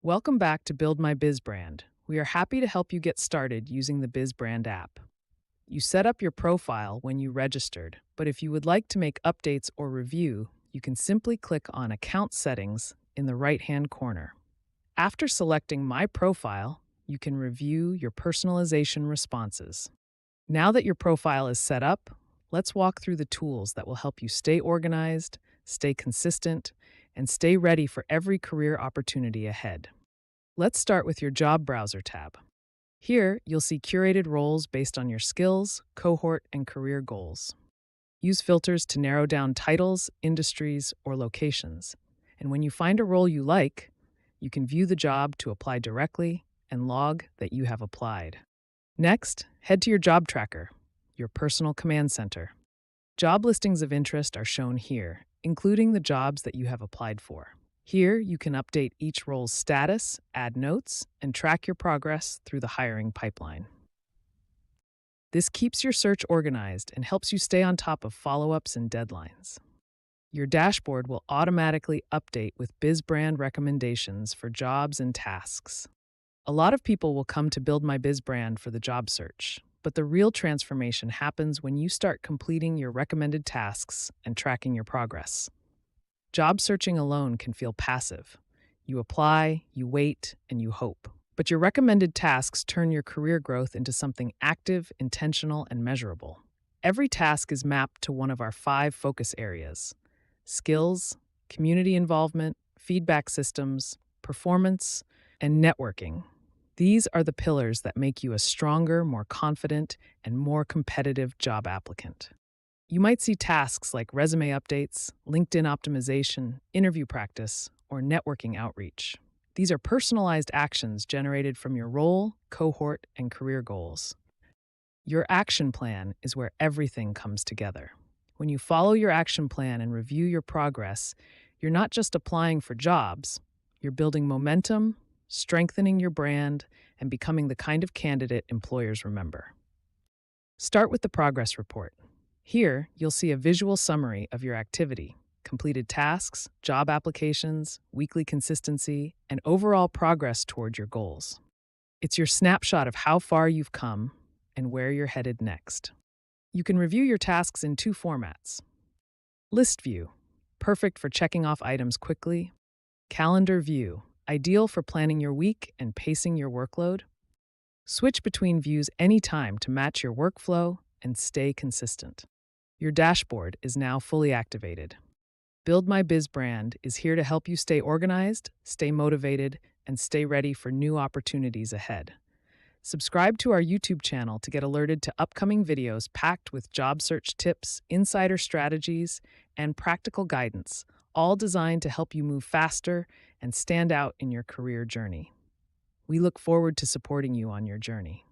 Welcome back to Build My Biz Brand. We are happy to help you get started using the Biz Brand app. You set up your profile when you registered, but if you would like to make updates or review, you can simply click on Account Settings in the right-hand corner. After selecting My Profile, you can review your personalization responses. Now that your profile is set up, let's walk through the tools that will help you stay organized, stay consistent, and stay ready for every career opportunity ahead. Let's start with your Job Browser tab. Here, you'll see curated roles based on your skills, cohort, and career goals. Use filters to narrow down titles, industries, or locations. And when you find a role you like, you can view the job to apply directly and log that you have applied. Next, head to your job tracker, your personal command center. Job listings of interest are shown here, including the jobs that you have applied for. Here, you can update each role's status, add notes, and track your progress through the hiring pipeline. This keeps your search organized and helps you stay on top of follow-ups and deadlines. Your dashboard will automatically update with BizBrand recommendations for jobs and tasks. A lot of people will come to Build My Biz Brand for the job search, but the real transformation happens when you start completing your recommended tasks and tracking your progress. Job searching alone can feel passive. You apply, you wait, and you hope. But your recommended tasks turn your career growth into something active, intentional, and measurable. Every task is mapped to one of our 5 focus areas: skills, community involvement, feedback systems, performance, and networking. These are the pillars that make you a stronger, more confident, and more competitive job applicant. You might see tasks like resume updates, LinkedIn optimization, interview practice, or networking outreach. These are personalized actions generated from your role, cohort, and career goals. Your action plan is where everything comes together. When you follow your action plan and review your progress, you're not just applying for jobs, you're building momentum, strengthening your brand, and becoming the kind of candidate employers remember. Start with the progress report. Here, you'll see a visual summary of your activity, completed tasks, job applications, weekly consistency, and overall progress toward your goals. It's your snapshot of how far you've come and where you're headed next. You can review your tasks in 2 formats. List view, perfect for checking off items quickly. Calendar view, ideal for planning your week and pacing your workload. Switch between views anytime to match your workflow and stay consistent. Your dashboard is now fully activated. Build My Biz Brand is here to help you stay organized, stay motivated, and stay ready for new opportunities ahead. Subscribe to our YouTube channel to get alerted to upcoming videos packed with job search tips, insider strategies, and practical guidance, all designed to help you move faster and stand out in your career journey. We look forward to supporting you on your journey.